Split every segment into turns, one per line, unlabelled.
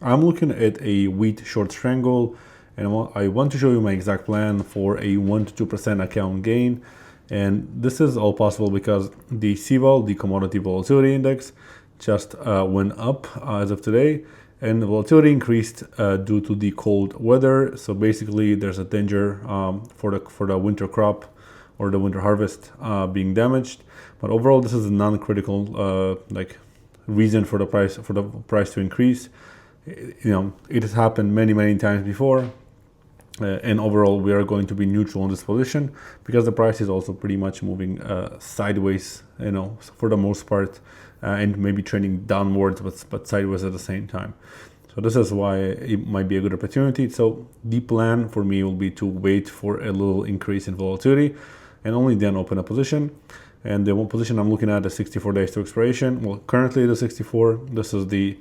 I'm looking at a wheat short strangle, and I want to show you my exact plan for a 1 to 2% account gain. And this is all possible because the CVOL, the commodity volatility index, just went up as of today, and the volatility increased due to the cold weather. So basically, there's a danger for the winter crop or the winter harvest being damaged. But overall, this is a non-critical reason for the price to increase. It has happened many times before. And overall, we are going to be neutral in this position because the price is also pretty much moving sideways, for the most part, and maybe trending downwards, but sideways at the same time. So this is why it might be a good opportunity. So the plan for me will be to wait for a little increase in volatility and only then open a position. And the one position I'm looking at is 64 days to expiration. Well, currently it is 64. This is the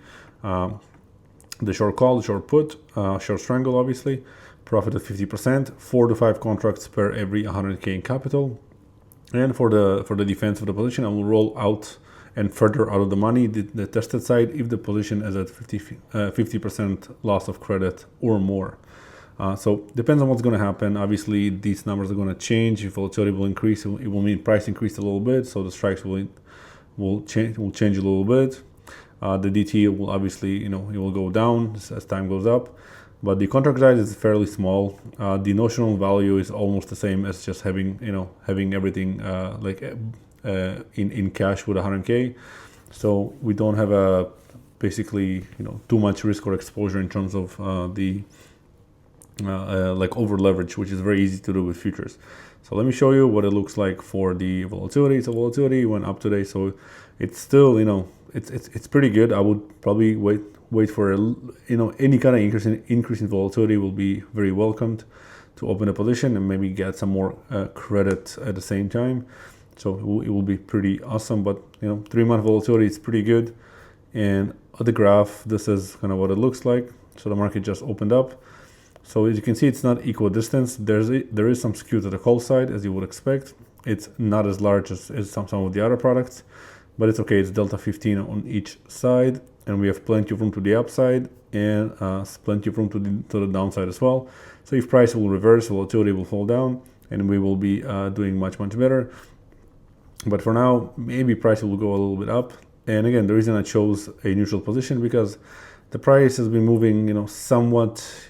short call, the short put, short strangle, obviously. Profit of 50%, 4 to 5 contracts per every 100K in capital. And for the defense of the position, I will roll out and further out of the money the tested side if the position is at 50% loss of credit or more. So depends on what's going to happen. Obviously, these numbers are going to change. If volatility will increase, it will mean price increase a little bit. So the strikes will change a little bit. The DT will obviously, it will go down as time goes up. But the contract size is fairly small. The notional value is almost the same as just having everything in cash with 100K. So we don't have basically too much risk or exposure in terms of the over leverage, which is very easy to do with futures. So let me show you what it looks like for the volatility. So volatility went up today, so it's still it's pretty good. I would probably wait for any kind of increase in volatility will be very welcomed to open a position and maybe get some more credit at the same time. So it will be pretty awesome. But 3-month volatility is pretty good. And on the graph, this is kind of what it looks like. So the market just opened up. So as you can see, it's not equal distance. There is some skew to the call side, as you would expect. It's not as large as some of the other products, but it's okay. It's delta 15 on each side, and we have plenty of room to the upside and plenty of room to the downside as well. So if price will reverse, volatility will fall down, and we will be doing much better. But for now, maybe price will go a little bit up. And again, the reason I chose a neutral position because the price has been moving, somewhat,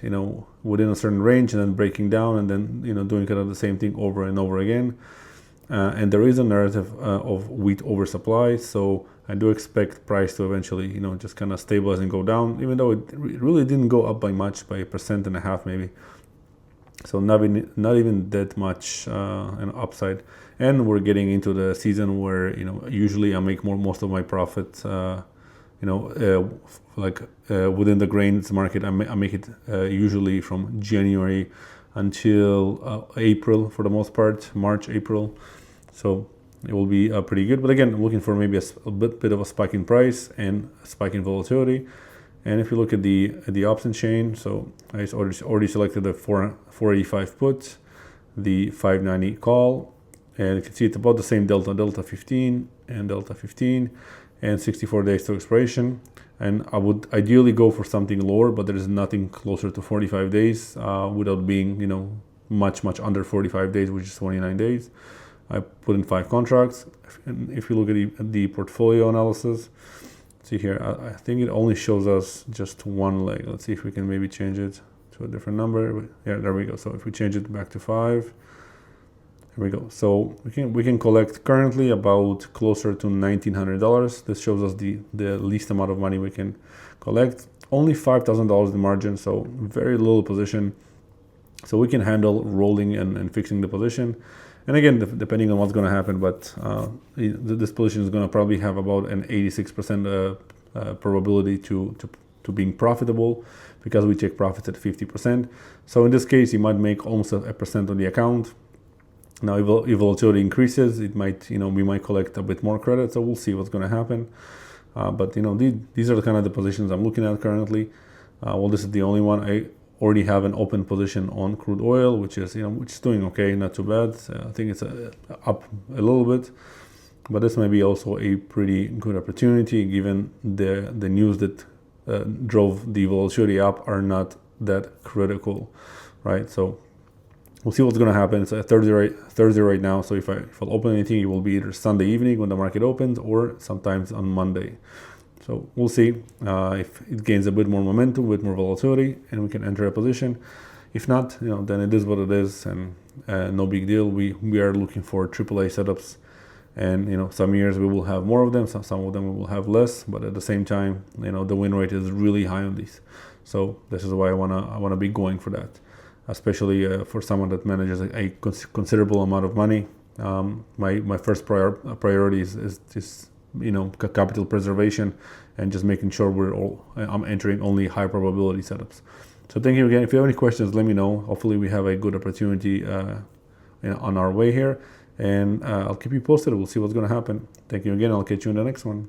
within a certain range and then breaking down and then, doing kind of the same thing over and over again. And there is a narrative of wheat oversupply. So I do expect price to eventually, just kind of stabilize and go down, even though it really didn't go up by much, by 1.5% maybe. So not even that much an upside. And we're getting into the season where, usually I make most of my profit, within the grains market. I make it usually from January until April for the most part, March, April. So it will be pretty good. But again, I'm looking for maybe a bit of a spike in price and a spike in volatility. And if you look at the option chain, so I already selected the 485 put, the 590 call, and you can see it's about the same delta 15 and delta 15, and 64 days to expiration. And I would ideally go for something lower, but there is nothing closer to 45 days without being, much under 45 days, which is 29 days. I put in 5 contracts. And if you look at the portfolio analysis, see here, I think it only shows us just one leg. Let's see if we can maybe change it to a different number. Yeah, there we go. So if we change it back to 5, here we go. So we can collect currently about closer to $1,900. This shows us the least amount of money we can collect. Only $5,000 the margin, so very little position. So we can handle rolling and fixing the position. And again, depending on what's going to happen, but this position is going to probably have about an 86% probability to being profitable because we take profits at 50%. So in this case, you might make almost 1% on the account. Now, if volatility increases, it might, we might collect a bit more credit. So we'll see what's going to happen. But these are the kind of the positions I'm looking at currently. Well, this is the only one. I already have an open position on crude oil, which is doing okay, not too bad. I think it's up a little bit, but this may be also a pretty good opportunity given the news that drove the volatility up are not that critical, right? So we'll see what's going to happen. It's a Thursday right now, so if I'll open anything, it will be either Sunday evening when the market opens or sometimes on Monday. So we'll see if it gains a bit more momentum, a bit more volatility, and we can enter a position. If not, then it is what it is, and no big deal. We are looking for AAA setups, and some years we will have more of them, some of them we will have less. But at the same time, the win rate is really high on these. So this is why I wanna be going for that, especially for someone that manages a considerable amount of money. My first priority is capital preservation and just making sure I'm entering only high probability setups. So thank you again. If you have any questions, let me know. Hopefully we have a good opportunity on our way here, and I'll keep you posted. We'll see what's going to happen. Thank you again. I'll catch you in the next one.